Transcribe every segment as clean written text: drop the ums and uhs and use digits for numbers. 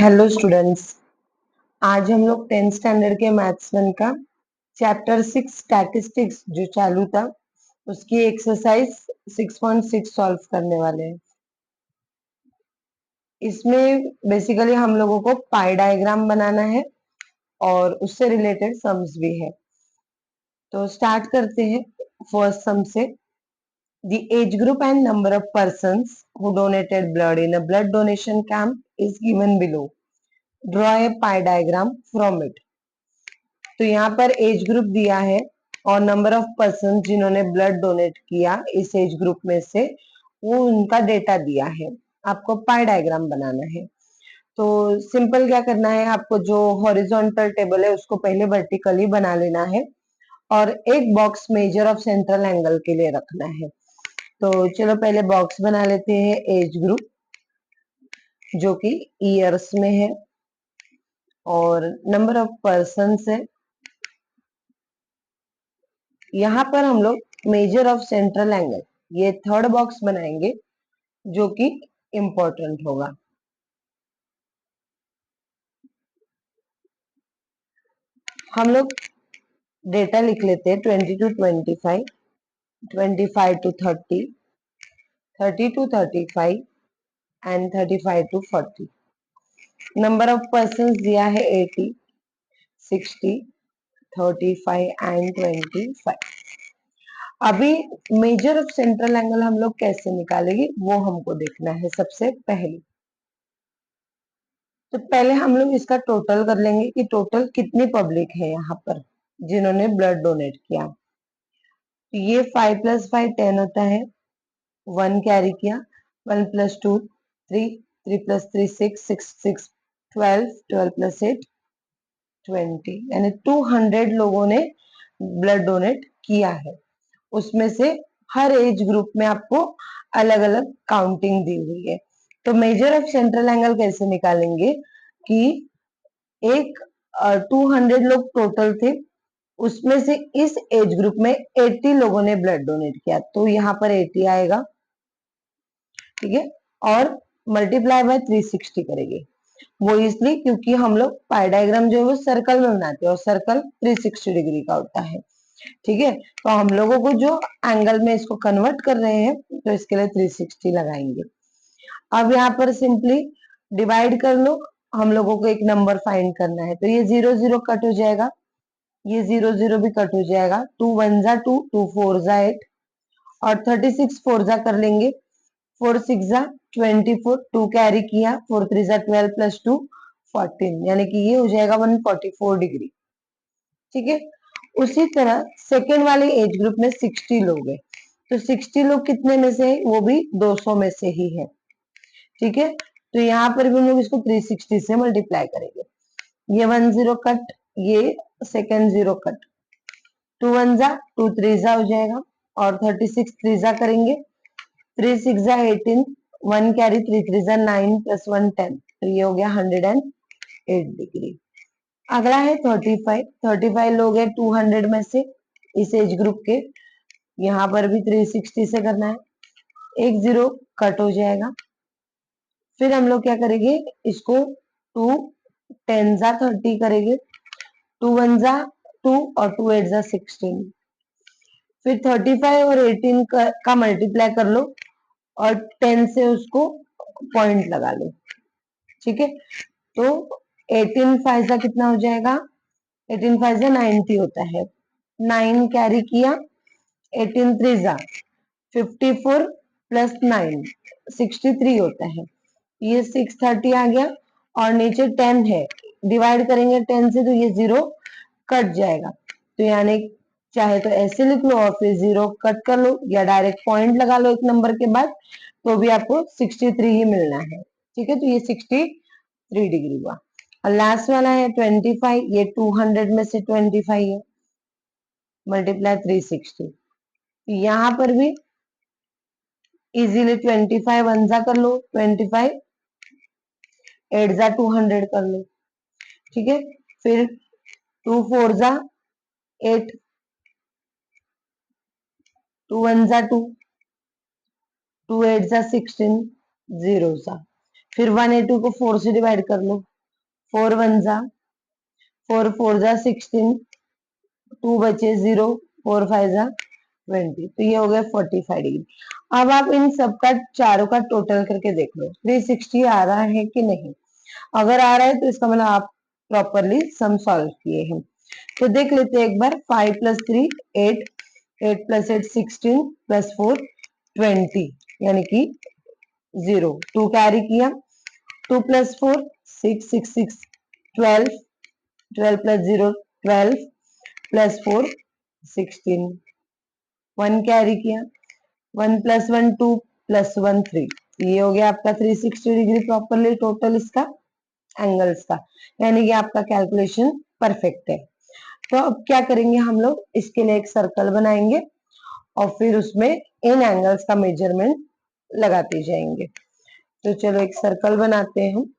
Hello students. आज हम लोग 10th स्टैंडर्ड के मैथ्स वन का चैप्टर 6 स्टैटिस्टिक्स जो चालू था उसकी एक्सरसाइज 6.6 सॉल्व करने वाले हैं। इसमें बेसिकली हम लोगों को पाई डायग्राम बनाना है और उससे रिलेटेड सम्स भी है। तो स्टार्ट करते हैं फर्स्ट सम से। The age group and number of persons who donated blood in a blood donation camp is given below. Draw a pie diagram from it. तो यहाँ पर एज ग्रुप दिया है और नंबर ऑफ पर्सन जिन्होंने ब्लड डोनेट किया इस age group में से वो उनका डेटा दिया है। आपको पाई डायग्राम बनाना है। तो सिंपल क्या करना है, आपको जो हॉरिजॉन्टल टेबल है उसको पहले वर्टिकली बना लेना है और एक box major of central angle के लिए रखना है। तो चलो पहले बॉक्स बना लेते हैं एज ग्रुप जो कि ईयर्स में है और नंबर ऑफ पर्सन है। यहाँ पर हम लोग मेजर ऑफ सेंट्रल एंगल ये थर्ड बॉक्स बनाएंगे जो कि इंपॉर्टेंट होगा। हम लोग डेटा लिख लेते हैं 20 to 25, 25 to 30, 30 to 35 and 35 to 40। Number of person दिया है 80, 60, 35 एंड 25। अभी मेजर ऑफ सेंट्रल एंगल हम लोग कैसे निकालेंगे वो हमको देखना है सबसे पहले। तो पहले हम लोग इसका टोटल कर लेंगे कि टोटल कितनी पब्लिक है यहाँ पर जिन्होंने ब्लड डोनेट किया। तो ये 5 + 5 10 होता है, 1 कैरी किया, 1 + 2 3, 3 + 3 6, 6 6 12, 12 + 8 20, यानी 200 लोगों ने ब्लड डोनेट किया है। उसमें से हर एज ग्रुप में आपको अलग अलग काउंटिंग दी हुई है। तो मेजर ऑफ सेंट्रल एंगल कैसे निकालेंगे कि एक 200 लोग टोटल थे, उसमें से इस एज ग्रुप में 80 लोगों ने ब्लड डोनेट किया तो यहाँ पर 80 आएगा, ठीक है। और मल्टीप्लाई बाय 360 करेंगे, वो इसलिए क्योंकि हम लोग पाई डायग्राम जो है वो सर्कल में बनाते हैं और सर्कल 360 डिग्री का होता है, ठीक है। तो हम लोगों को जो एंगल में इसको कन्वर्ट कर रहे हैं तो इसके लिए 360 लगाएंगे। अब यहाँ पर सिंपली डिवाइड कर लो, हम लोगों को एक नंबर फाइंड करना है। तो ये 0 0 कट हो जाएगा, ये 0 0 भी कट हो जाएगा, 2 1 जा 2, 2 4 जा 8 और 36 4 जा कर लेंगे, 4 6 जा 24, 2 कैरी किया, 4 3 जा 12 + 2 14, यानी कि ये हो जाएगा 144 डिग्री, ठीक है। उसी तरह सेकेंड वाले एज ग्रुप में 60 लोग हैं, तो 60 लोग कितने में से है, वो भी 200 में से ही है, ठीक है। तो यहाँ पर भी हम लोग इसको 360 से मल्टीप्लाई करेंगे। ये 1 0 कट, ये सेकेंड 0 कट, 2 1 जा 2 3 जा हो जाएगा और 36 3 जा करेंगे, 3 6 जा 18, 1 कैरी, 3 3 जा 9 + 1 10, तो ये हो गया 108 डिग्री। अगला है 35, 35 लोग हैं 200 में से इस एज ग्रुप के, यहाँ पर भी 360 से करना है, एक 0 कट हो जाएगा। फिर हम लोग क्या करेंगे, इसको 2 10 जा 30 करेंगे, 2 1 जा 2 और 2 8 जा 16। फिर 35 और 18 का मल्टीप्लाई कर लो और 10 से उसको पॉइंट लगा लो, ठीक है। तो 18 5 जा कितना हो जाएगा, 18 5 जा 90 होता है, 9 कैरी किया, 18 3 जा 54 + 9 63 होता है, ये 630 आ गया और नीचे 10 है, डिवाइड करेंगे 10 से तो ये 0 कट जाएगा। तो यानी चाहे तो ऐसे लिख लो और फिर 0 कट कर लो या डायरेक्ट पॉइंट लगा लो एक नंबर के बाद, तो भी आपको 63 ही मिलना है, ठीक है। तो ये 63 डिग्री हुआ। और लास्ट वाला है 25, ये 200 में से 25 है, मल्टीप्लाई 360। यहाँ पर भी इजीली 25 1 जा कर लो, 25 8 जा 200 कर लो, ठीक है। फिर 2 4 जा 8, 2 1 जा 2, 2 8 जा 16, 0 जा, फिर 182 को 4 से डिवाइड कर लो, 4 वन जा 4, 4 जा 16, 2 बचे 0, 4 5 जा 20, तो ये हो गया 45 डिग्री। अब आप इन सबका चारों का टोटल करके देख लो 360 आ रहा है कि नहीं। अगर आ रहा है तो इसका मतलब आप प्रॉपरली सम सॉल्व किए हैं। तो देख लेते हैं एक बार। 5 + 3 8, 8 + 8 16 + 4 20, यानी कि 0, 2 कैरी किया। 2 + 4 6, 6 6 12, 12 + 0 12 + 4 16, 1 कैरी किया। 1 + 1 2 + 1 3, ये हो गया आपका 360 डिग्री प्रॉपरली टोटल इसका एंगल्स का, यानी कि आपका कैलकुलेशन परफेक्ट है। तो अब क्या करेंगे हम लोग, इसके लिए एक सर्कल बनाएंगे और फिर उसमें इन एंगल्स का मेजरमेंट लगाते जाएंगे। तो चलो एक सर्कल बनाते हैं हम।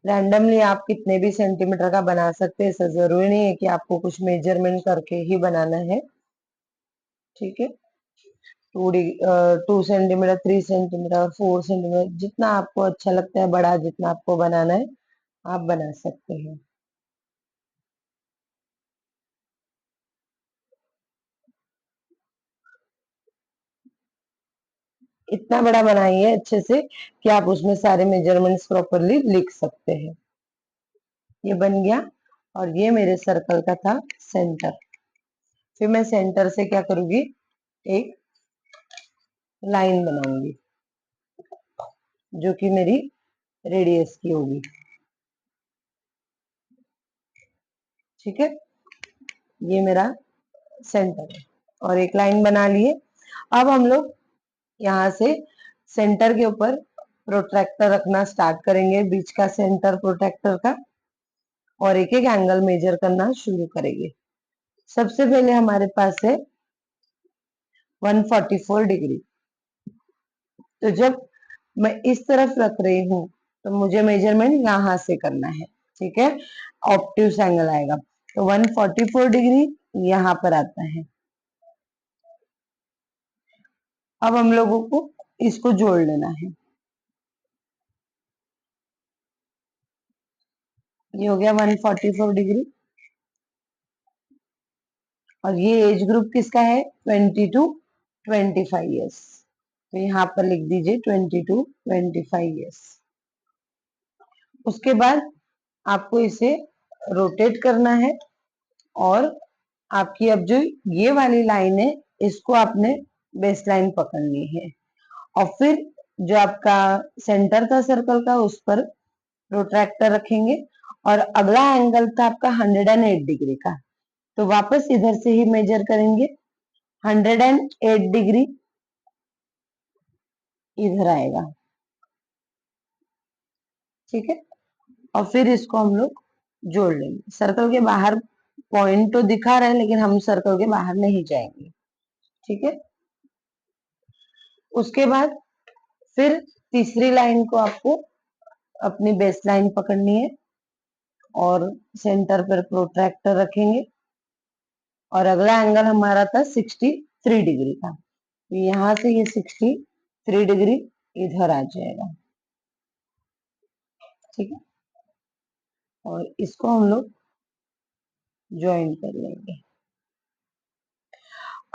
रैंडमली आप कितने भी सेंटीमीटर का बना सकते हैं, ऐसा जरूरी नहीं है कि आपको कुछ मेजरमेंट करके ही बनाना है। ठीक है, 2 सेंटीमीटर 3 सेंटीमीटर 4 सेंटीमीटर, जितना आपको अच्छा लगता है, बड़ा जितना आपको बनाना है आप बना सकते हैं। इतना बड़ा बनाइए अच्छे से कि आप उसमें सारे मेजरमेंट्स प्रॉपरली लिख सकते हैं। ये बन गया और ये मेरे सर्कल का था सेंटर। फिर मैं सेंटर से क्या करूंगी, एक लाइन बनाऊंगी जो कि मेरी रेडियस की होगी। ठीक है, ये मेरा सेंटर है और एक लाइन बना लिए। अब हम लोग यहाँ से सेंटर के ऊपर प्रोट्रैक्टर रखना स्टार्ट करेंगे, बीच का सेंटर प्रोट्रैक्टर का, और एक एक एंगल मेजर करना शुरू करेंगे। सबसे पहले हमारे पास है 144 डिग्री। तो जब मैं इस तरफ रख रही हूँ तो मुझे मेजरमेंट यहां से करना है। ठीक है, ऑब्ट्यूस एंगल आएगा, तो 144 डिग्री यहाँ पर आता है। अब हम लोगों को इसको जोड़ लेना है। ये हो गया 144 डिग्री और ये एज ग्रुप किसका है, 20 to 25 ईयर्स। तो यहाँ पर लिख दीजिए 20 to 25 ईयर्स। उसके बाद आपको इसे रोटेट करना है और आपकी अब जो ये वाली लाइन है इसको आपने बेस लाइन पकड़नी है और फिर जो आपका सेंटर था सर्कल का उस पर प्रोट्रैक्टर रखेंगे और अगला एंगल था आपका 108 डिग्री का, तो वापस इधर से ही मेजर करेंगे। 108 डिग्री इधर आएगा। ठीक है, और फिर इसको हम लोग जोड़ लेंगे। सर्कल के बाहर पॉइंट तो दिखा रहे हैं लेकिन हम सर्कल के बाहर नहीं जाएंगे। ठीक है, उसके बाद फिर तीसरी लाइन को आपको अपनी बेस लाइन पकड़नी है और सेंटर पर प्रोट्रैक्टर रखेंगे और अगला एंगल हमारा था 63 डिग्री का, तो यहां से ये 63 डिग्री इधर आ जाएगा। ठीक है, और इसको हम लोग ज्वाइन कर लेंगे।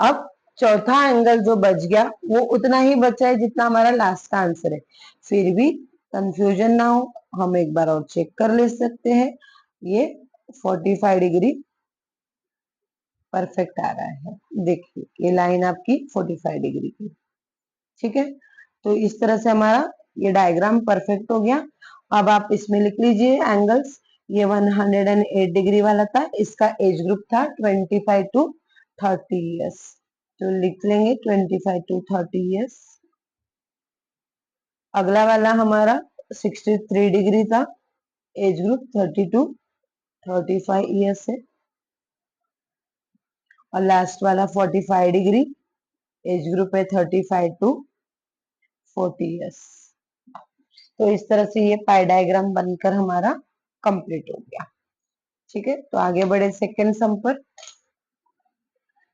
अब चौथा एंगल जो बच गया वो उतना ही बचा है जितना हमारा लास्ट का आंसर है। फिर भी कंफ्यूजन ना हो, हम एक बार और चेक कर ले सकते हैं। ये 45 डिग्री परफेक्ट आ रहा है। देखिए ये लाइन आपकी 45 डिग्री की। ठीक है, तो इस तरह से हमारा ये डायग्राम परफेक्ट हो गया। अब आप इसमें लिख लीजिए एंगल्स। ये 108 डिग्री वाला था, इसका एज ग्रुप था 25 to 30 ईयर्स, तो लिख लेंगे 25 to 30 ईयर्स। अगला वाला हमारा 63 डिग्री था, एज ग्रुप 30 to 35 ईयर्स है। और लास्ट वाला 45 डिग्री, एज ग्रुप है 35 to 40 ईयर्स। तो इस तरह से ये पाई डायग्राम बनकर हमारा कंप्लीट हो गया। ठीक है, तो आगे बढ़े सेकेंड सम पर।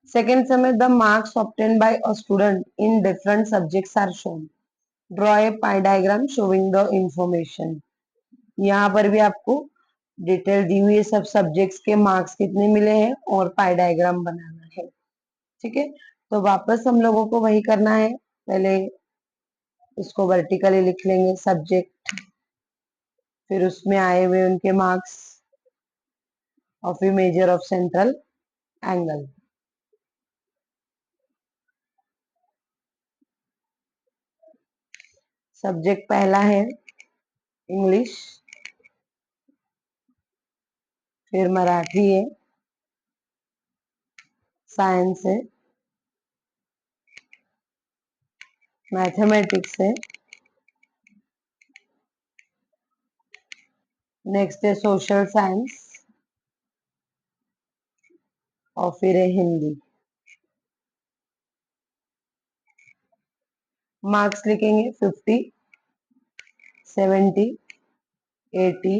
सेकेंड सम में the marks obtain by a student in different subjects are shown, draw a pie diagram showing the information. यहाँ पर भी आपको डिटेल दी हुई है, सब सब्जेक्ट्स के मार्क्स कितने मिले हैं और पाई डायग्राम बनाना है। ठीक है, तो वापस हम लोगों को वही करना है। पहले इसको वर्टिकली लिख लेंगे सब्जेक्ट, फिर उसमें आए हुए उनके marks of A major of central angle. Subject पहला है इंग्लिश, फिर मराठी है, साइंस है, मैथमेटिक्स है, नेक्स्ट है सोशल साइंस और फिर है हिंदी। मार्क्स लिखेंगे 50, 70, 80,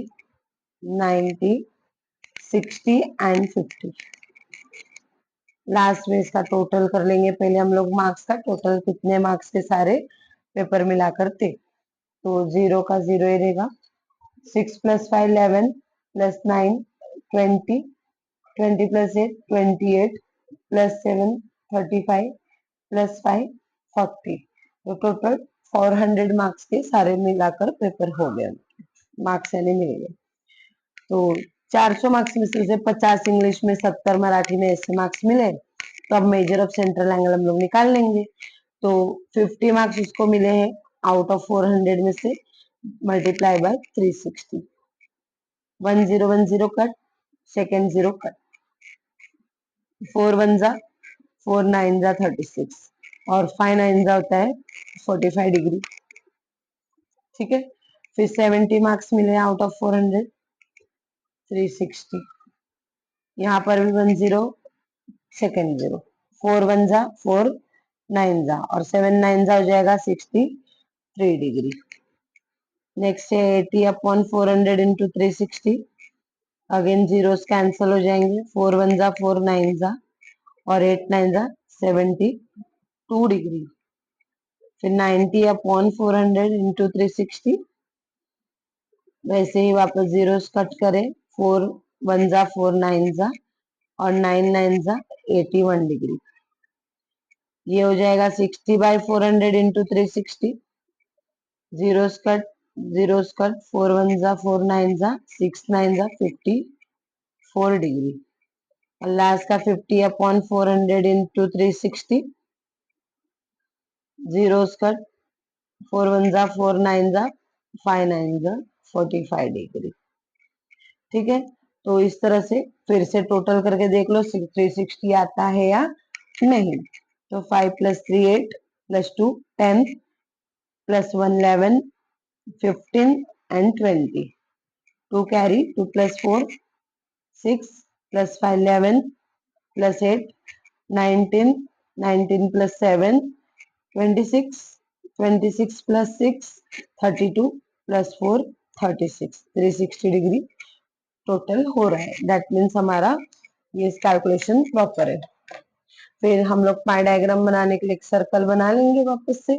90, 60 एंड 50। लास्ट में इसका टोटल कर लेंगे। पहले हम लोग मार्क्स का टोटल कितने मार्क्स के सारे पेपर मिलाकर थे, तो 0 का 0 ही रहेगा। 6 + 5 11 + 9 20, 20 + 8 28 + 7 35 + 5 40। तो टोटल 400 मार्क्स के सारे मिलाकर पेपर हो गए, मार्क्स यानी मिल गए। तो 400 मार्क्स में से 50 इंग्लिश में, 70 मराठी में, ऐसे मार्क्स मिले। तो अब मेजर ऑफ सेंट्रल एंगल हम लोग निकाल लेंगे। तो 50 मार्क्स उसको मिले हैं आउट ऑफ 400 में से, multiply by 360। 1010 cut, second 0 cut, 4 1 जा 4 9 जा 36 और 5 9 जा होता है 45 डिग्री। ठीक है, फिर 70 मार्क्स मिले आउट ऑफ 400, 360। यहाँ पर भी 10 सेकेंड 0, 4 1 जा 4 9 जा और 7 9 जा हो जाएगा 63 डिग्री। नेक्स्ट है 80/400 इंटू 360। अगेन जीरोस कैंसल हो जाएंगे, 4 1 जा 4 9 जा और 8 9 जा 72 डिग्री। फिर 90/400 इंटू 360। वैसे ही वापस जीरोस कट करें, 4 1 जा 4 9 जा और 9 9 जा 81 डिग्री। ये हो जाएगा 60/400 into 360। Zeros cut, zeros cut, 4 1 जा 4 9 जा 6 9 जा 54 डिग्री। और लास्ट का 50/400 इंटू 360। जीरोस कट, 4 1 जा 4 9 जा 5 9 जा 45 डिग्री। ठीक है, तो इस तरह से फिर से टोटल करके देख लो 360 आता है या नहीं। तो 5 + 3 8 + 2 10 + 1 11 15 and 20। 2 carry, 2 + 4 6 + 5 11 + 8 19, 19 + 7 26, 26 + 6 32 + 4 36, 360 डिग्री टोटल हो रहा है। दैट मीन्स हमारा ये कैलकुलेशन प्रॉपर है। फिर हम लोग पाई डायग्राम बनाने के लिए एक सर्कल बना लेंगे वापस से।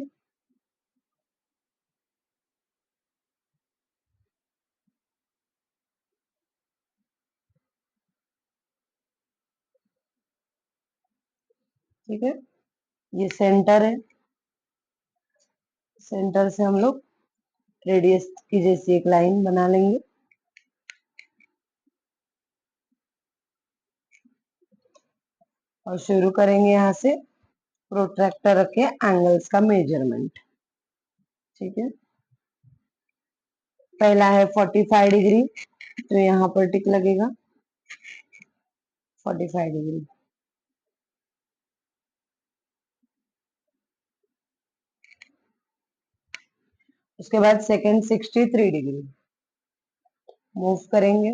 ठीक है, ये सेंटर है, सेंटर से हम लोग रेडियस की जैसी एक लाइन बना लेंगे और शुरू करेंगे यहाँ से प्रोट्रैक्टर रख के एंगल्स का मेजरमेंट। ठीक है, पहला है 45 डिग्री, तो यहाँ पर टिक लगेगा 45 डिग्री। उसके बाद सेकेंड 63 डिग्री मूव करेंगे,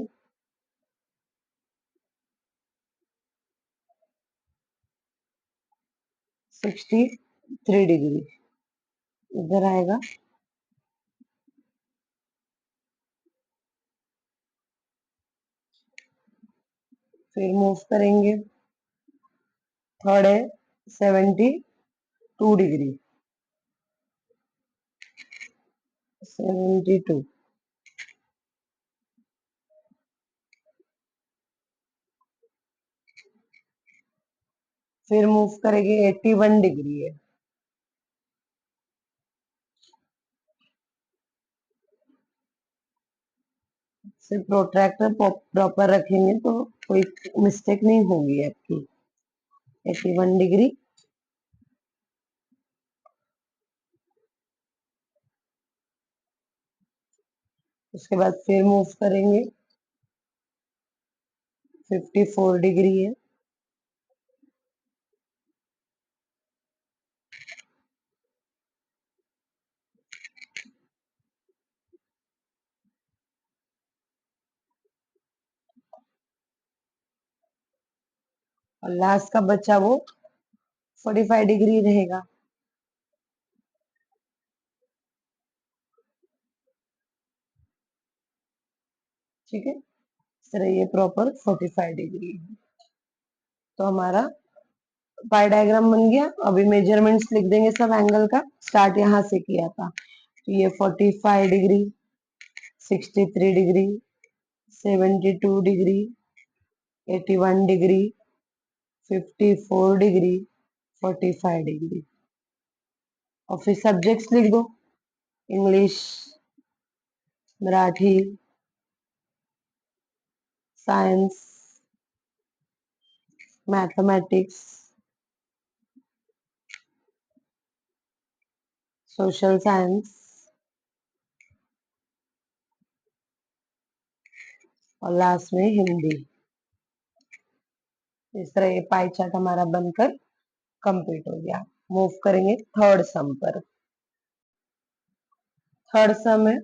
63 डिग्री इधर आएगा। फिर मूव करेंगे, थर्ड है 72 डिग्री, 72। फिर मूव करेंगे 81 डिग्री है, सिर्फ प्रोट्रैक्टर प्रॉपर रखेंगे तो कोई मिस्टेक नहीं होगी आपकी। 81 डिग्री, उसके बाद फिर मूव करेंगे, 54 डिग्री है, और लास्ट का बच्चा वो 45 डिग्री रहेगा। ठीक है, इस तरह ये प्रॉपर 45 डिग्री है। तो हमारा पाई डायग्राम बन गया। अभी मेजरमेंट्स लिख देंगे सब एंगल का, स्टार्ट यहाँ से किया था। तो ये 45 degree, 63 degree, 72 degree, 81 degree, 54 degree, 45 degree. और फिर सब्जेक्ट्स लिख दो, English, Marathi, science, mathematics, social science और लास्ट में हिंदी। इस तरह ये पाई चार्ट हमारा बनकर कंप्लीट हो गया। मूव करेंगे थर्ड सम पर। थर्ड सम है,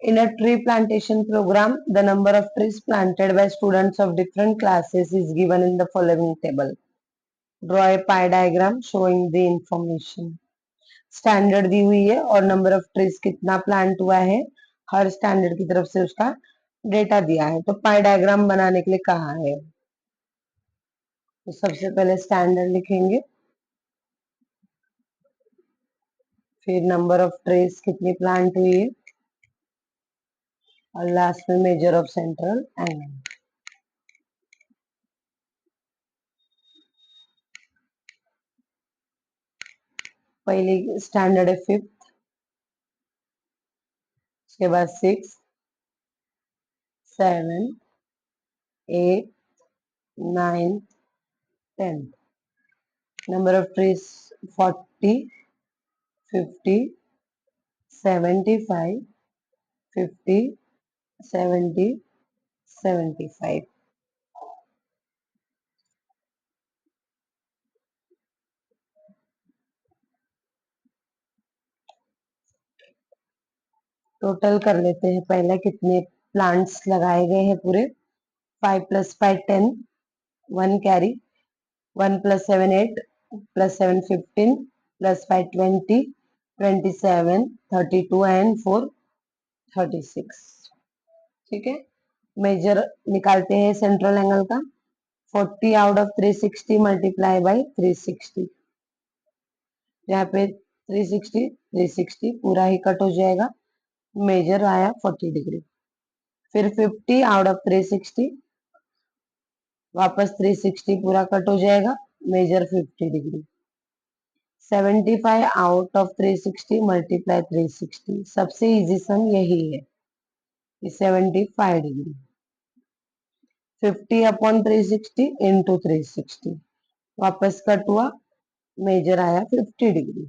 in a tree plantation program the number of trees planted by students of different classes is given in the following table. Draw a pie diagram showing the information. Standard दी हुई है और number of trees कितना plant हुआ है, हर standard की तरफ से उसका डेटा दिया है। तो पाई डायग्राम बनाने के लिए कहा है, तो सबसे पहले स्टैंडर्ड लिखेंगे, फिर नंबर ऑफ ट्रीज कितनी प्लांट हुई है, और लास्ट में मेजर ऑफ सेंट्रल एंगल। पहली स्टैंडर्ड है 5th, उसके बाद 6, 7, 8, 9, 10। Number of trees 40, 50, 75, 50, 70, 75। टोटल कर लेते हैं पहले कितने प्लांट्स लगाए गए हैं पूरे। 5 + 5 10, 1 कैरी, 1 + 7 8, +7 15, +5 20, 27, 32 एंड 4 36। ठीक है, मेजर निकालते हैं सेंट्रल एंगल का। 40 आउट ऑफ 360 मल्टीप्लाई बाई 360, यहाँ पे 360 360 पूरा ही कट हो जाएगा, मेजर आया 40 डिग्री। फिर 50 आउट ऑफ 360, वापस 360 पूरा कट हो जाएगा, major 50 degree. 75 out of 360 multiply 360, सबसे इजी सम यही है, 75 डिग्री। 50 अपॉन 360 इंटू 360, वापस कट हुआ, मेजर आया 50 degree.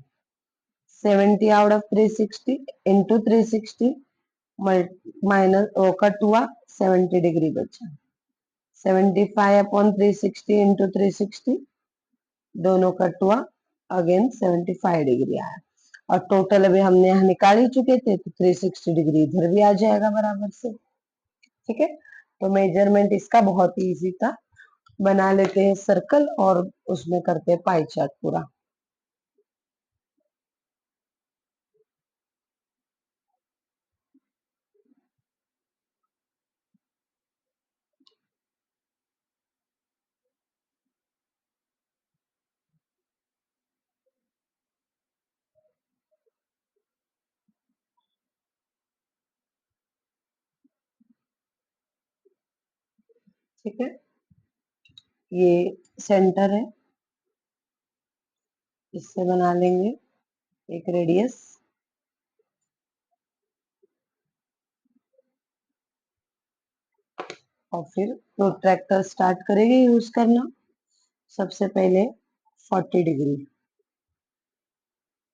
70 out of 360 into 360 minus cut हुआ, 70 डिग्री बचा। 75 अपॉन 360 इंटू 360, दोनों कट हुआ, अगेन 75 डिग्री आया। और टोटल अभी हमने यहाँ निकाल ही चुके थे, तो 360 डिग्री इधर भी आ जाएगा बराबर से। ठीक है, तो मेजरमेंट इसका बहुत ही इजी था। बना लेते हैं सर्कल और उसमें करते हैं पाई चार्ट पूरा। ठीक है, ये सेंटर है, इससे बना लेंगे एक रेडियस। और फिर प्रोट्रैक्टर स्टार्ट करेंगे यूज करना। सबसे पहले 40 डिग्री,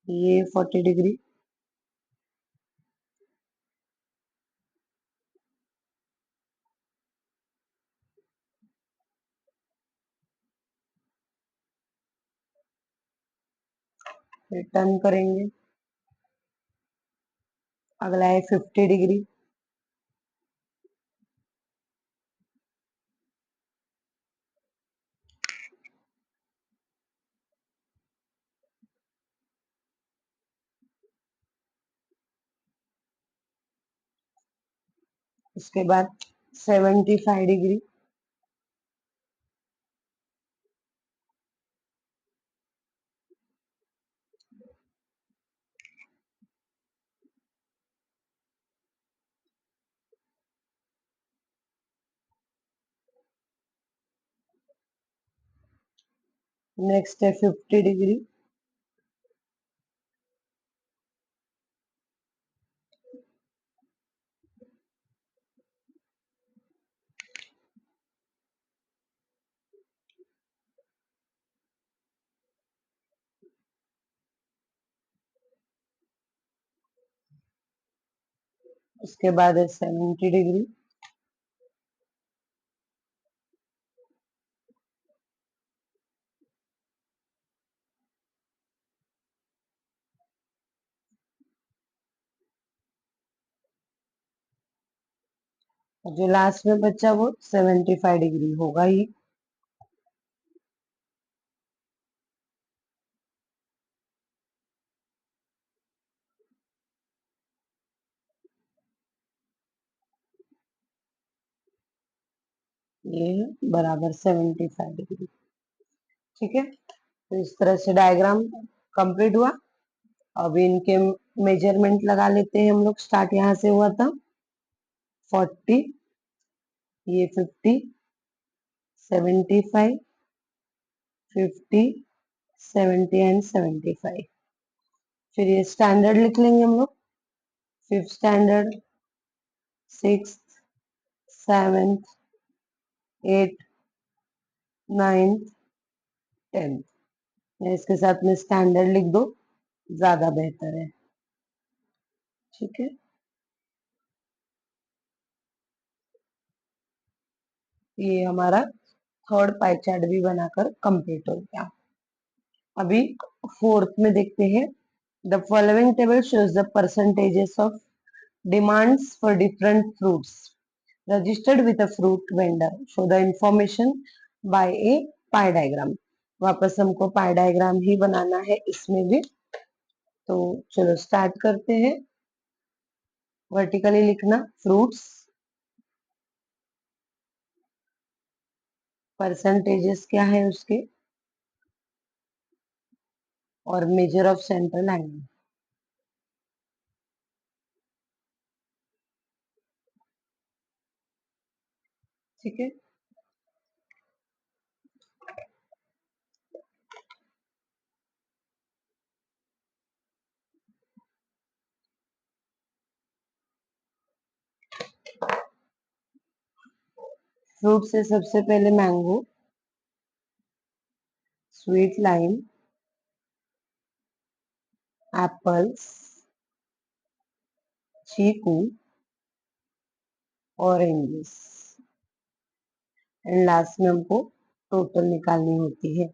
ये 40 डिग्री, फिर टर्न करेंगे। अगला है 50 डिग्री, उसके बाद 75 डिग्री, नेक्स्ट है 50 डिग्री, उसके बाद है 70 डिग्री, और जो लास्ट में बचा वो 75 डिग्री होगा ही। ये है बराबर 75 डिग्री। ठीक है, तो इस तरह से डायग्राम कंप्लीट हुआ। अभी इनके मेजरमेंट लगा लेते हैं हम लोग। स्टार्ट यहाँ से हुआ था 40, ये 50, 75, 50, 70 एंड 75। फिर ये स्टैंडर्ड लिख लेंगे हम लोग। Fifth standard, six, seventh, eight, ninth, tenth, या इसके साथ में स्टैंडर्ड लिख दो, ज्यादा बेहतर है। ठीक है, ये हमारा थर्ड पाई चार्ट भी बनाकर कंप्लीट हो गया। अभी फोर्थ में देखते हैं। The following table shows the percentages of demands for different fruits registered with a fruit vendor. Show the information bye A pie diagram. वापस हमको पाई डायग्राम ही बनाना है इसमें भी। तो चलो स्टार्ट करते हैं। वर्टिकली लिखना फ्रूट्स, परसेंटेजेस क्या है उसके, और मेजर ऑफ सेंट्रल एंगल। ठीक है, फ्रूट से सबसे पहले mango, sweet lime, apples, chikoo, oranges, and last में हमको टोटल निकालनी होती है।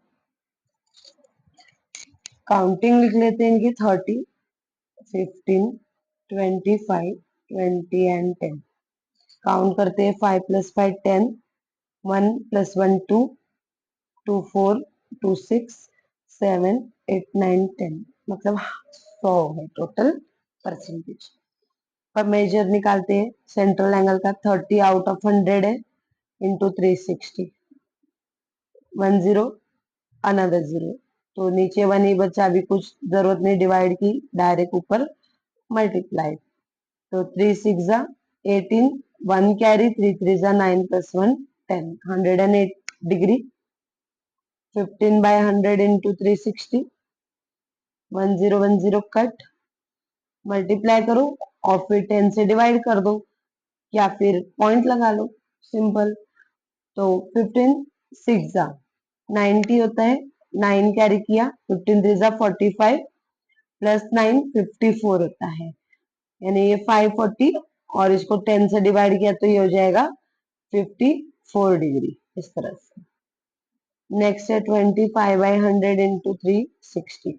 काउंटिंग लिख लेते हैं इनकी। 30, 15, 25, 20 एंड 10। काउंट करते हैं। 5 + 5 10, 1 + 1 2, 2 4, 2 6, 7 8 9 10, मतलब 100 है टोटल परसेंटेज। अब मेजर निकालते हैं सेंट्रल एंगल का। 30 आउट ऑफ 100 है, इंटू 360, 1 0, अनदर 0। तो नीचे 1 ही बचा, अभी कुछ जरूरत नहीं डिवाइड की, डायरेक्ट ऊपर मल्टीप्लाई। तो 3 6 18, 1 carry, 3 3 9 + 1 10 108 degree 15/100 into 360 1010 cut multiply करो और फिर 10 से डिवाइड कर दो या फिर पॉइंट लगा लो सिंपल। तो 15 6 जा 90 होता है 9 कैरी किया 15 3 जा 45 प्लस 9 54 होता है यानी ये 540 और इसको 10 से डिवाइड किया तो ये हो जाएगा 54 डिग्री इस तरह से। नेक्स्ट है 25/100 इंटू 360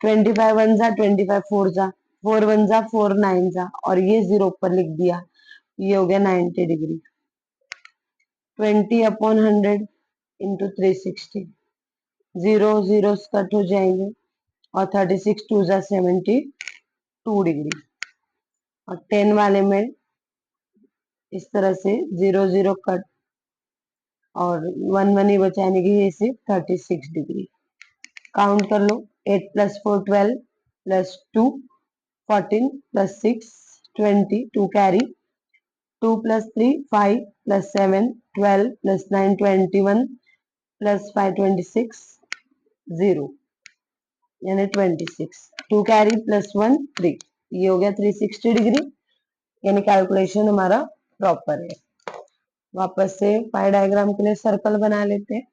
25 वन जा 25 फोर जा 4 वन जा 4 9 जा और ये 0 ऊपर लिख दिया ये हो गया 90 डिग्री 20/100 इंटू 360 0 0 कट हो जाएंगे और 36 2 जा 72 डिग्री और 10 वाले में इस तरह से 0 0 कट और 1 1 ही बचाने की ये से 36 डिग्री। काउंट कर लो 8 + 4 12 + 2 14 + 6 20 2 कैरी 2 + 3 5 + 7 12 + 9 21 + 5 26 0 यानी 26 2 कैरी +1 3 ये हो गया 360 डिग्री यानी कैलकुलेशन हमारा प्रॉपर है। वापस से पाई डायग्राम के लिए सर्कल बना लेते हैं।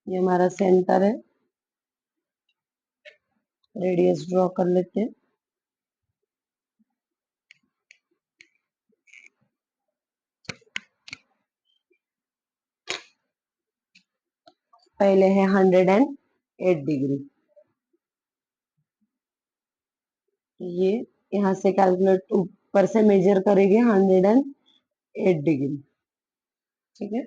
ये हमारा सेंटर है रेडियस ड्रॉ कर लेते हैं। पहले है 108 डिग्री ये यहाँ से कैलकुलेट ऊपर से मेजर करेंगे 108 डिग्री ठीक है।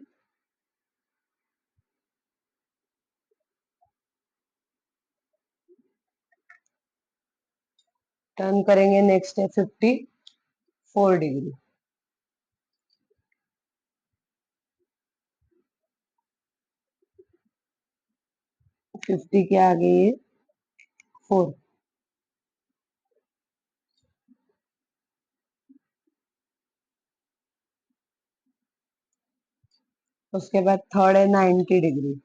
टर्न करेंगे नेक्स्ट है 54 डिग्री 50 के आगे ये 4 उसके बाद थर्ड है 90 डिग्री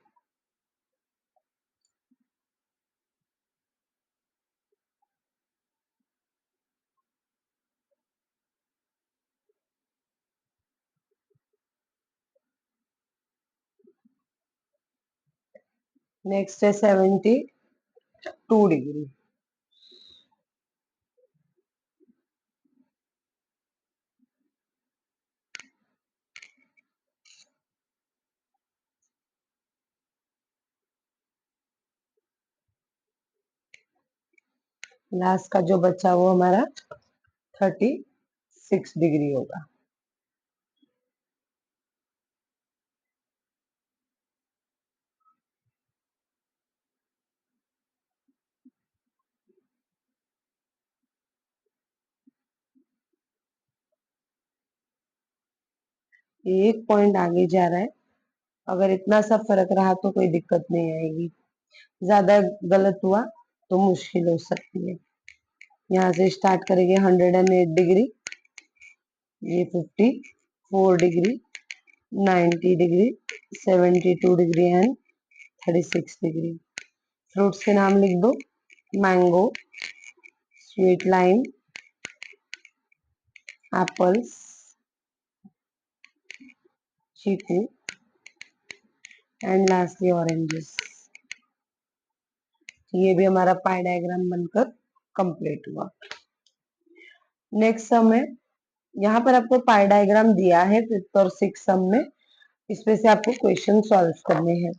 नेक्स्ट है 72 डिग्री लास्ट का जो बचा वो हमारा 36 डिग्री होगा। एक पॉइंट आगे जा रहा है अगर इतना सा फर्क रहा तो कोई दिक्कत नहीं आएगी ज्यादा गलत हुआ तो मुश्किल हो सकती है। यहाँ से स्टार्ट करेंगे 108 डिग्री ये 54 degree 90 degree 72 degree and 36 degree. Fruits के नाम लिख दो mango sweet lime apples chikoo and lastly oranges. ये भी हमारा पाई डायग्राम बनकर कंप्लीट हुआ। नेक्स्ट सम है यहाँ पर आपको पाई डायग्राम दिया है 5th और 6th सम में इसमें से आपको क्वेश्चन सॉल्व करने हैं।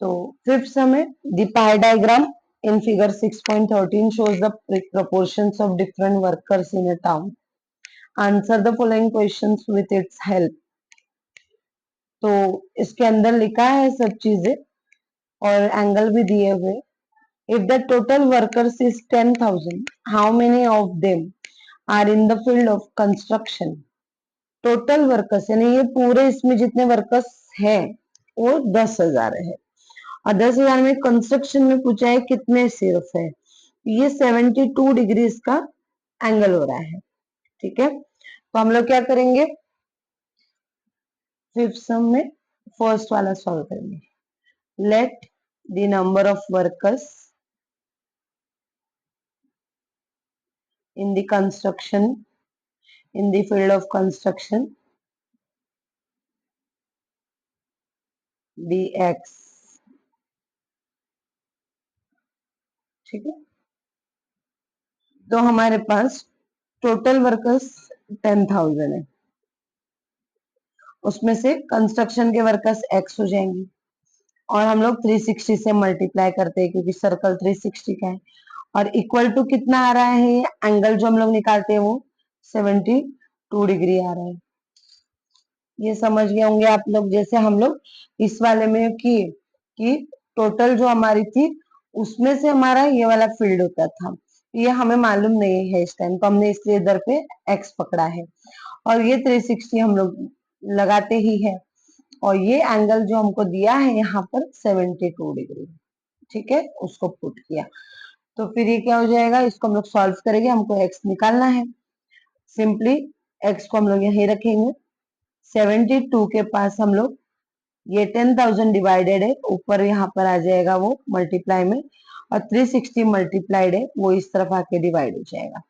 तो 5th सम है the pi diagram in figure 6.13 shows the proportions of different workers in a town. Answer the following questions with its help. तो इसके अंदर लिखा है सब चीजें और एंगल भी दिए हुए। If the total workers is 10,000, how many of them are in the field of construction? Total workers यानी ये पूरे इसमें जितने वर्कर्स हैं वो 10,000 है। और 10,000 में कंस्ट्रक्शन में पूछा है कितने सिर्फ है, ये 72 डिग्री इसका एंगल हो रहा है। ठीक है, तो हम लोग क्या करेंगे, फिफ्थ सम में फर्स्ट वाला सॉल्व करेंगे। Late the number of workers in the construction in the field of construction dx। ठीक है, तो हमारे पास टोटल वर्कर्स 10,000 है, उसमें से कंस्ट्रक्शन के वर्कर्स x हो जाएंगे और हम लोग 360 से मल्टीप्लाई करते हैं क्योंकि सर्कल 360 का है, और इक्वल टू कितना आ रहा है, एंगल जो हम लोग निकालते हैं वो 72 डिग्री आ रहा है। ये समझ गए होंगे आप लोग, जैसे हम लोग इस वाले में किए कि टोटल जो हमारी थी उसमें से हमारा ये वाला फील्ड होता था, ये हमें मालूम नहीं है इस टाइम, तो हमने इसलिए इधर पे एक्स पकड़ा है, और ये 360 हम लोग लगाते ही है, और ये एंगल जो हमको दिया है यहाँ पर 72 डिग्री। ठीक है, उसको पुट किया तो फिर ये क्या हो जाएगा, इसको हम लोग सॉल्व करेंगे, हमको एक्स निकालना है। सिंपली एक्स को हम लोग यहीं रखेंगे, 72 के पास हम लोग ये 10,000 डिवाइडेड है, ऊपर यहाँ पर आ जाएगा वो मल्टीप्लाई में, और 360 मल्टीप्लाइड है वो इस तरफ आके डिवाइड हो जाएगा,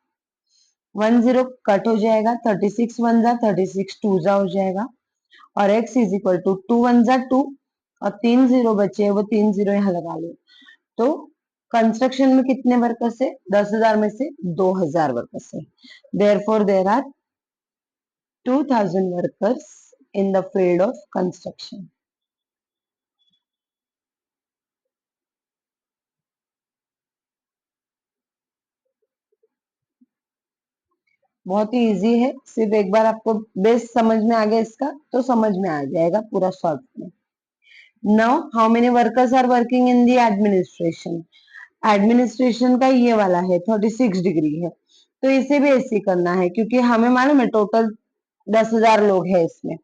10 कट हो जाएगा, 36 वन जा 36 टू जा हो जाएगा, और x is equal to 2 one जा 2, और 3 जीरो बचे वो 3 जीरो यहाँ लगा लो। तो कंस्ट्रक्शन में कितने वर्कर्स है, 10,000 में से 2,000 वर्कर्स है, therefore there are 2,000 workers in the field of construction. बहुत ही इजी है, सिर्फ एक बार आपको बेस समझ में आ गया इसका तो समझ में आ जाएगा पूरा सॉल्व में। Now how many workers are working in the administration, administration का ये वाला है 36 डिग्री है, तो इसे भी ऐसे करना है क्योंकि हमें मालूम है टोटल 10,000 लोग है इसमें,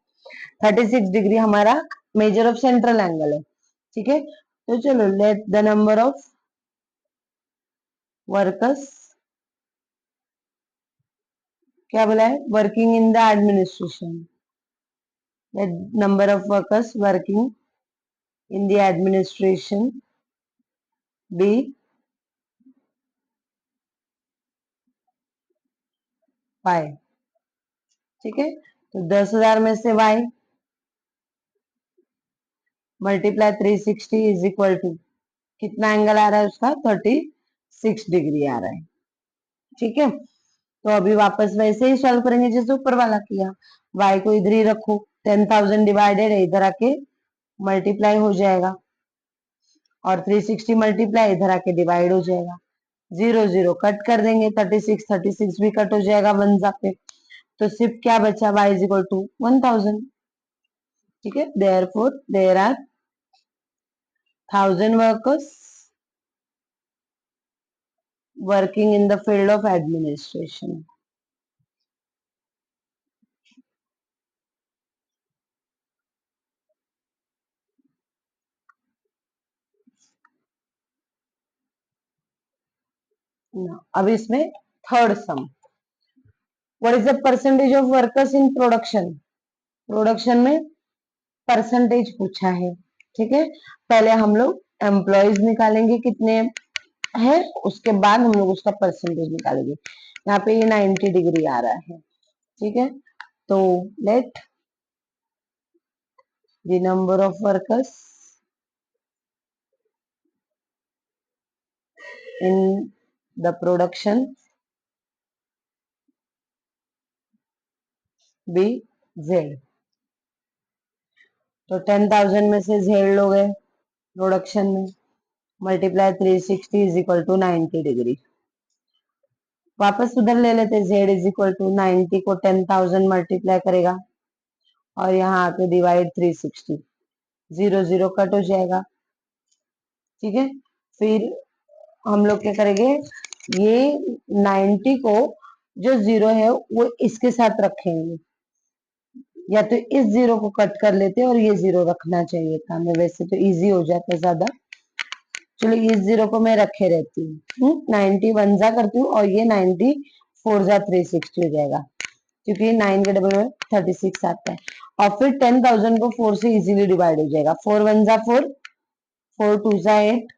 36 डिग्री हमारा मेजर ऑफ सेंट्रल एंगल है। ठीक है, तो चलो let the number of workers, क्या बोला है, working in the administration, let number of workers working in the administration be Y. ठीक है, तो 10,000 में से y multiply 360 is equal to कितना एंगल आ रहा है उसका, 36 डिग्री आ रहा है। ठीक है, तो अभी वापस वैसे ही सॉल्व करेंगे जैसे ऊपर वाला किया, y को इधर ही रखो, 10,000 डिवाइडेड है इधर आके मल्टीप्लाई हो जाएगा, और 360 मल्टीप्लाई इधर आके डिवाइड हो जाएगा, 0 0 कट कर देंगे, 36 भी कट हो जाएगा वन जा पे, तो सिर्फ क्या बचा, y इज इक्वल टू 1,000। ठीक है, therefore there are 1,000 workers working in the field of administration। अब इसमें third sum, what is the percentage of workers in production, production में परसेंटेज पूछा है। ठीक है, पहले हम लोग एम्प्लॉयज निकालेंगे कितने हैं, उसके बाद हम लोग उसका परसेंटेज निकालेंगे। यहाँ पे ये 90 डिग्री आ रहा है। ठीक है, तो let the number of workers in the production be Z, तो 10,000 में से जेड लोग है प्रोडक्शन में, multiply 360 is equal to 90 degree, वापस उधर ले लेते, z इज इक्वल टू 90 को 10,000 मल्टीप्लाई करेगा और यहाँ आके डिवाइड 360, 0 0 कट हो जाएगा। ठीक है, फिर हम लोग क्या करेंगे, ये 90 को जो 0 है वो इसके साथ रखेंगे, या तो इस जीरो को कट कर लेते और ये जीरो रखना चाहिए था हमें, वैसे तो इजी हो जाता ज्यादा। चलो इस जीरो को मैं रखे रहती हूँ, 91 जा करती हूँ और ये 94 जा 360 हो जाएगा, क्योंकि ये 9 के डबल में 36 आता है। और फिर 10,000 को 4 से इजीली डिवाइड हो जाएगा। 4 1 जा 4, 4 2 जा 8,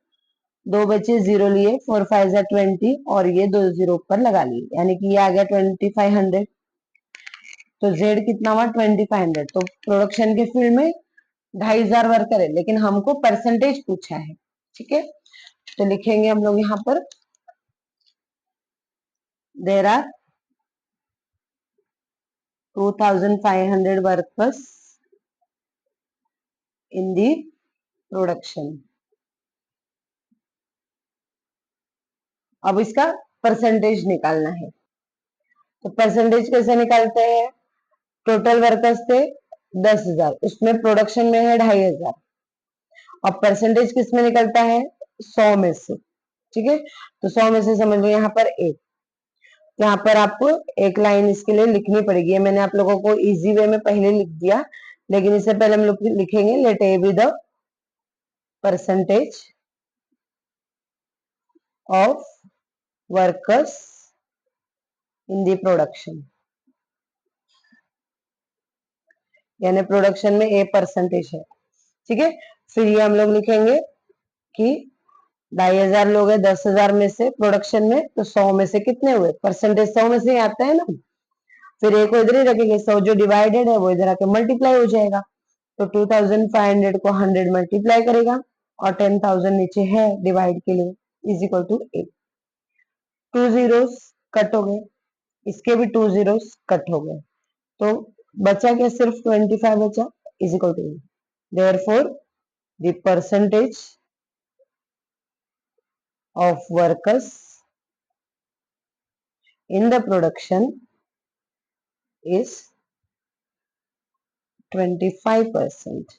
दो बचे जीरो लिए, 4 5 जा 20 और ये दो जीरो ऊपर लगा लिए, यानी कि ये आ गया 2500। तो जेड कितना हुआ 2500। तो प्रोडक्शन के फील्ड में 2500 वर्कर है, लेकिन हमको परसेंटेज पूछा है। ठीक है, तो लिखेंगे हम लोग यहाँ पर there are 2500 workers in the production. अब इसका परसेंटेज निकालना है। तो परसेंटेज कैसे निकालते हैं? टोटल वर्कर्स थे 10,000, उसमें प्रोडक्शन में है 2500, और परसेंटेज किस में निकलता है? 100 में से। ठीक है, तो 100 में से समझ लो यहाँ पर एक, यहाँ पर आपको एक लाइन इसके लिए लिखनी पड़ेगी। मैंने आप लोगों को इजी वे में पहले लिख दिया, लेकिन इससे पहले हम लोग लिखेंगे let A be the percentage of workers in the production, यानी प्रोडक्शन में ए परसेंटेज है। ठीक है, फिर ये हम लोग लिखेंगे कि 2500 लोग हैं 10,000 में से प्रोडक्शन में, तो 100 में से कितने हुए? परसेंटेज 100 में से ही आता है ना। फिर एक को इधर ही रखेंगे, 100 जो डिवाइडेड है वो इधर आके मल्टीप्लाई हो जाएगा। तो 2500 को 100 मल्टीप्लाई करेगा और 10,000 नीचे है डिवाइड के लिए, is equal to 8। 2 zeros cut हो गए, इसके भी 2 जीरोस कट हो गए, तो बचा क्या? सिर्फ 25 बचा, is equal to. Therefore the percentage of workers in the production is 25%।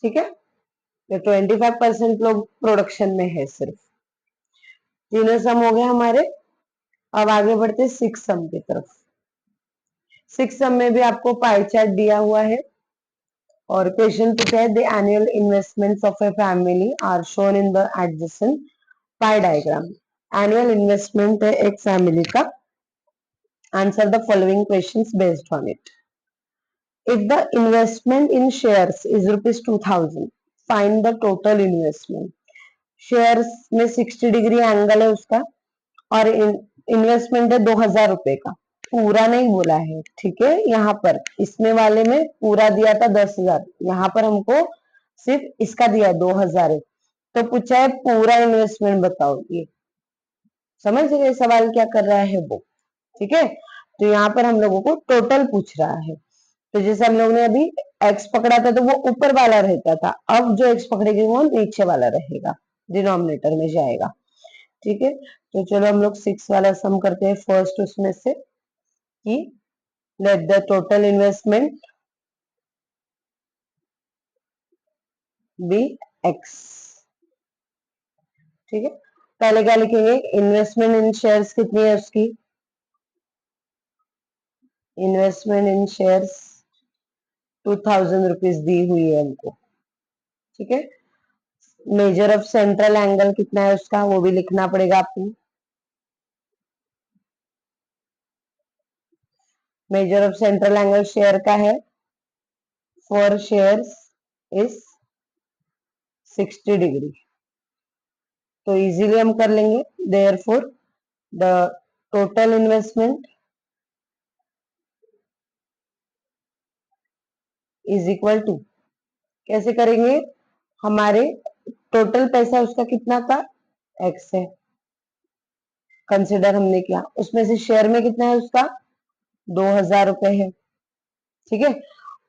ठीक है, तो 25% लोग प्रोडक्शन में है सिर्फ। तीनों सम हो गए हमारे। अब आगे बढ़ते 6 सम की तरफ। 6 सम में भी आपको पाई चार्ट दिया हुआ है और क्वेश्चन पूछा है the annual investments of a family are shown in the adjacent pie diagram. Annual investment है एक फैमिली का। Answer the following questions based on it. If the investment in shares is rupees 2000, find the total investment. Shares में 60 degree angle है उसका और investment है 2,000 रुपए का। पूरा नहीं बोला है, ठीक है, यहाँ पर इसमें वाले में पूरा दिया था 10,000, यहाँ पर हमको सिर्फ इसका दिया है 2,000 है। तो पूछा है पूरा इन्वेस्टमेंट बताओ। ये समझ गए सवाल क्या कर रहा है वो? ठीक है, तो यहाँ पर हम लोगों को टोटल पूछ रहा है। तो जैसे हम लोग ने अभी एक्स पकड़ा था तो वो ऊपर वाला रहता था, अब जो एक्स पकड़ेंगे वो नीचे वाला रहेगा, डिनोमिनेटर में जाएगा। ठीक है, तो चलो हम लोग 6 वाला सम करते हैं फर्स्ट उसमें से कि let the total investment be X. ठीक है, पहले क्या लिखेंगे? इन्वेस्टमेंट इन शेयर्स कितनी है उसकी? इन्वेस्टमेंट इन शेयर्स 2000 रुपीज दी हुई है हमको। ठीक है, मेजर ऑफ सेंट्रल एंगल कितना है उसका वो भी लिखना पड़ेगा आपको। Measure of central angle share का है, फॉर शेयर्स इज 60 डिग्री। तो इजीली हम कर लेंगे। Therefore the total investment is equal to, कैसे करेंगे? हमारे टोटल पैसा उसका कितना था? एक्स है, कंसिडर हमने किया, उसमें से शेयर में कितना है उसका? 2,000 रुपए है। ठीक है,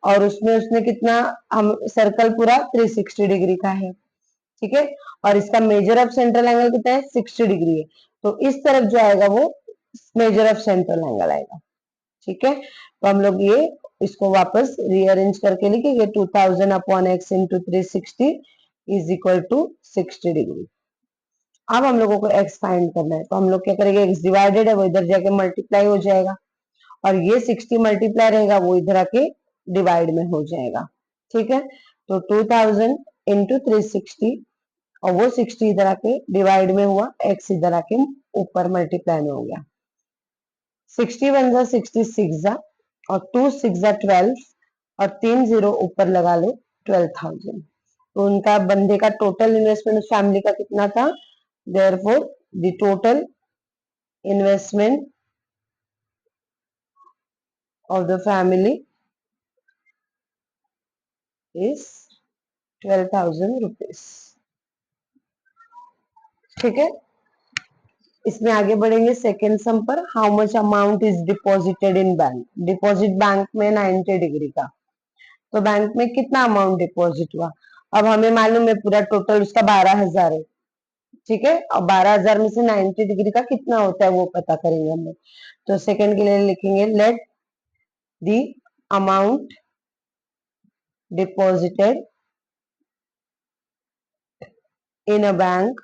और उसमें उसने कितना, हम सर्कल पूरा 360 डिग्री का है। ठीक है, और इसका मेजर ऑफ सेंट्रल एंगल कितना है? 60 डिग्री है, तो इस तरफ जो आएगा वो मेजर ऑफ सेंट्रल एंगल आएगा। ठीक है, तो हम लोग ये इसको वापस रीअरेंज करके लिखेंगे 2000 upon x into 360 is equal to 60 degree. अब हम लोगों को एक्स फाइंड करना है, तो हम लोग क्या करेंगे? एक्स डिवाइडेड है वो इधर जाके मल्टीप्लाई हो जाएगा और ये 60 मल्टीप्लाई रहेगा वो इधर आके डिवाइड में हो जाएगा। ठीक है, तो 2000 इंटू 360 और वो 60 इधर आके डिवाइड में हुआ, x इधर आके ऊपर मल्टीप्लाई में हो गया। 60 वन जा 66 जा और 2 6 जा 12 और 3 जीरो ऊपर लगा लो 12,000। तो उनका बंदे का टोटल इन्वेस्टमेंट उस फैमिली का कितना था? Therefore the total investment of the family is 12,000 rupees. ठीक है, इसमें आगे बढ़ेंगे सेकेंड सम पर। How much amount is deposited in bank? Deposit bank में 90 डिग्री का, तो बैंक में कितना अमाउंट डिपॉजिट हुआ? अब हमें मालूम है पूरा टोटल उसका 12,000 है। ठीक है, और 12,000 में से 90 डिग्री का कितना होता है वो पता करेंगे हम लोग। तो सेकंड के लिए लिखेंगे let the amount deposited in a bank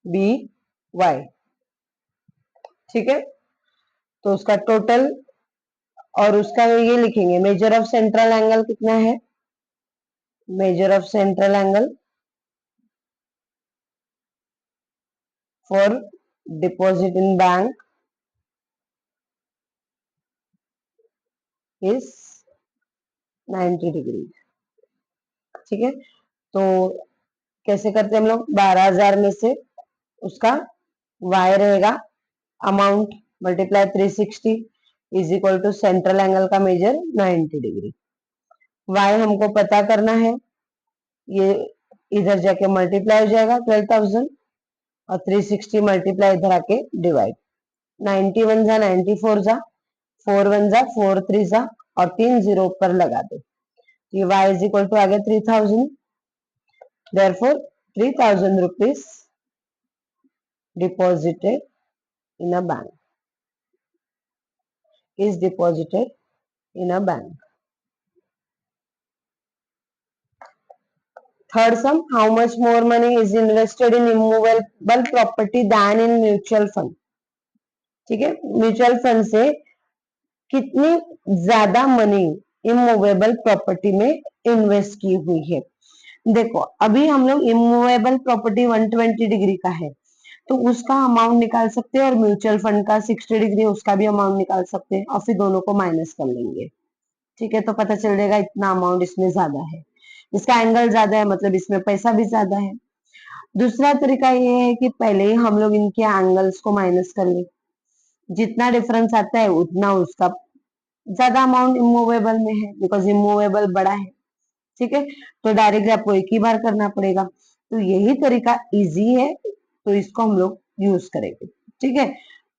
B Y. ठीक है, तो उसका टोटल और उसका ये लिखेंगे मेजर ऑफ सेंट्रल एंगल कितना है? Major of central angle for deposit in bank is 90 degree. ठीक है, तो कैसे करते हैं हम लोग? 12,000 में से उसका y रहेगा amount multiply 360 is equal to central angle का मेजर 90 डिग्री। y हमको पता करना है, ये इधर जाके मल्टीप्लाई हो जाएगा 12,000 और 360 मल्टीप्लाई इधर आके डिवाइड। 90 वन जा 94 जा, 4 वन जा 4 3 जा और 3 जीरो ऊपर लगा दो। ये y इज इक्वल टू आ गया 3,000। Therefore 3,000 rupees deposited in a bank is deposited in a bank. Third sum, how much more money is invested in immovable property than in mutual fund? ठीक है, mutual fund से कितनी ज्यादा money immovable property में invest की हुई है? देखो अभी हम लोग इमूवेबल प्रॉपर्टी 120 डिग्री का है तो उसका अमाउंट निकाल सकते हैं और म्यूचुअल फंड का 60 डिग्री उसका भी अमाउंट निकाल सकते हैं और फिर दोनों को माइनस कर लेंगे। ठीक है, तो पता चल जाएगा इतना अमाउंट इसमें ज्यादा है, इसका एंगल ज्यादा है मतलब इसमें पैसा भी ज्यादा है। दूसरा तरीका ये है कि पहले ही हम लोग इनके एंगल्स को माइनस कर ले, जितना डिफरेंस आता है उतना उसका ज्यादा अमाउंट इमूवेबल में है बिकॉज इमूवेबल बड़ा है। ठीक है, तो डायरेक्टली आपको एक ही बार करना पड़ेगा, तो यही तरीका इजी है तो इसको हम लोग यूज करेंगे। ठीक है,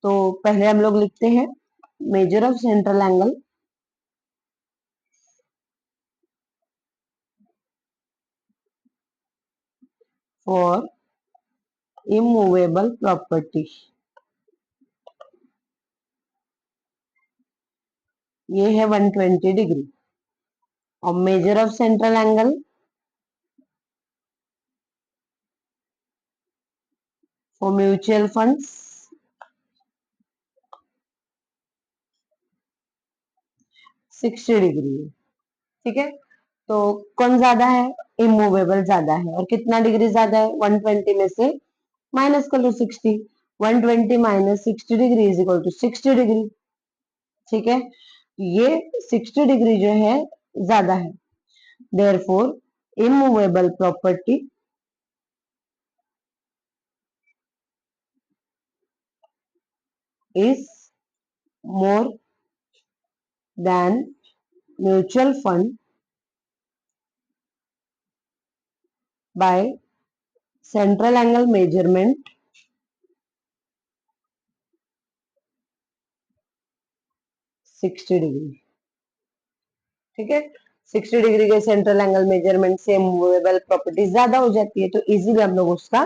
तो पहले हम लोग लिखते हैं major of central angle for immovable property, ये है 120 डिग्री। और major of central angle for mutual funds 60 degree है। ठीक है, तो कौन ज्यादा है? इमूवेबल ज्यादा है। और कितना डिग्री ज्यादा है? 120 में से माइनस कर लो 60, 120 minus 60 degree is equal to 60 degree. ठीक है, ये 60 डिग्री जो है ज्यादा है, therefore immovable property is more than mutual fund by central angle measurement sixty degree. ठीक है, 60 डिग्री के सेंट्रल एंगल मेजरमेंट से मूवेबल प्रॉपर्टी ज्यादा हो जाती है तो इजीली हम लोग उसका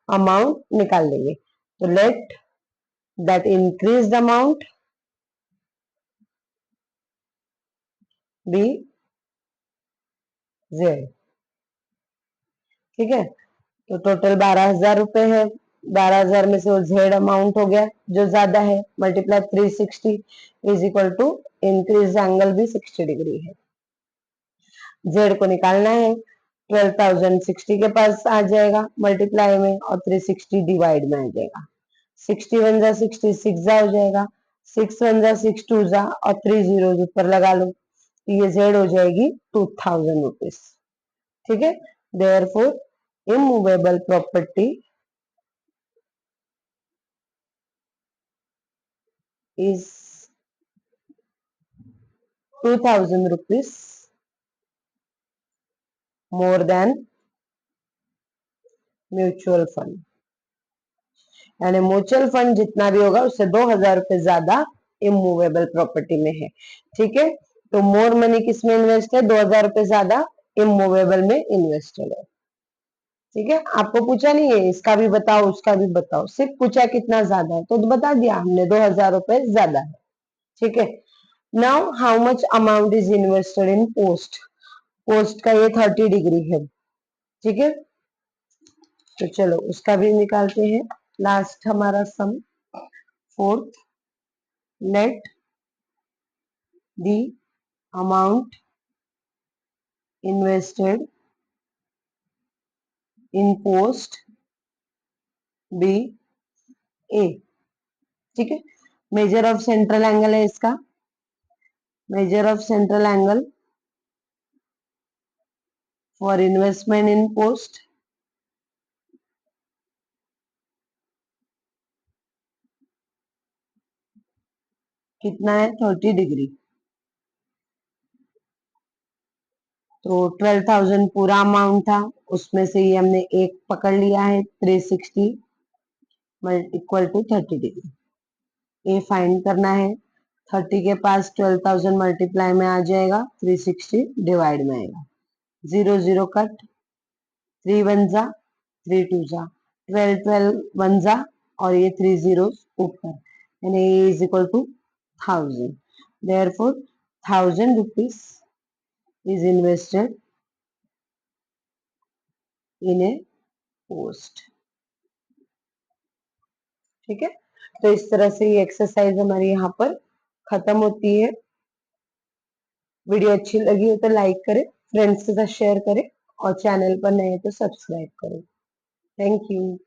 अमाउंट निकाल लेंगे। तो let that increase amount B Z. ठीक है, तो टोटल 12,000 रुपए है, 12,000 में से वो जेड अमाउंट हो गया जो ज्यादा है, multiply 360 is equal to increase angle भी 60 डिग्री है। जेड को निकालना है, 12,000 60 के पास आ जाएगा मल्टीप्लाई में और 360 डिवाइड में आ जाएगा। 60 वन जा 60, 6 जा हो जाएगा, 6 वन जा 6 2 जा और 3 जीरो ऊपर लगा लो, तो ये जेड हो जाएगी 2,000 रुपीज। ठीक है, therefore immovable property is 2,000 rupees more than mutual fund, यानी म्यूचुअल फंड जितना भी होगा उससे 2,000 रुपए ज्यादा इमूवेबल प्रॉपर्टी में है। ठीक है, तो मोर मनी किसमें इन्वेस्ट है, 2,000 रुपए ज्यादा इमूवेबल में इन्वेस्टेड है। ठीक है, आपको पूछा नहीं है इसका भी बताओ उसका भी बताओ, सिर्फ पूछा कितना ज्यादा है तो बता दिया हमने 2,000 रुपए ज्यादा है। ठीक है, now how much amount is invested in post, post का ये 30 डिग्री है। ठीक है, तो चलो उसका भी निकालते हैं। लास्ट हमारा sum, fourth, let the amount invested in post B A. ठीक है, मेजर ऑफ सेंट्रल एंगल है इसका, major of central angle for investment in post कितना है, 30 डिग्री। तो 12,000 पूरा अमाउंट था, उसमें से ये हमने एक पकड़ लिया है 360 इक्वल टू 30 डिग्री। ये फाइंड करना है, 30 के पास 12,000 मल्टीप्लाई में आ जाएगा, 360 डिवाइड में आएगा, 0 0 कट, 3 वन जा 3 टू जा, 12 12 वन जा और ये 3 जीरो ऊपर, यानी ये is equal to 1,000। Therefore 1,000 rupees is invested in a post. ठीक है, तो इस तरह से ये एक्सरसाइज हमारी यहाँ पर खत्म होती है। वीडियो अच्छी लगी हो तो लाइक करें, फ्रेंड्स के साथ शेयर करें और चैनल पर नए तो सब्सक्राइब करें। Thank you.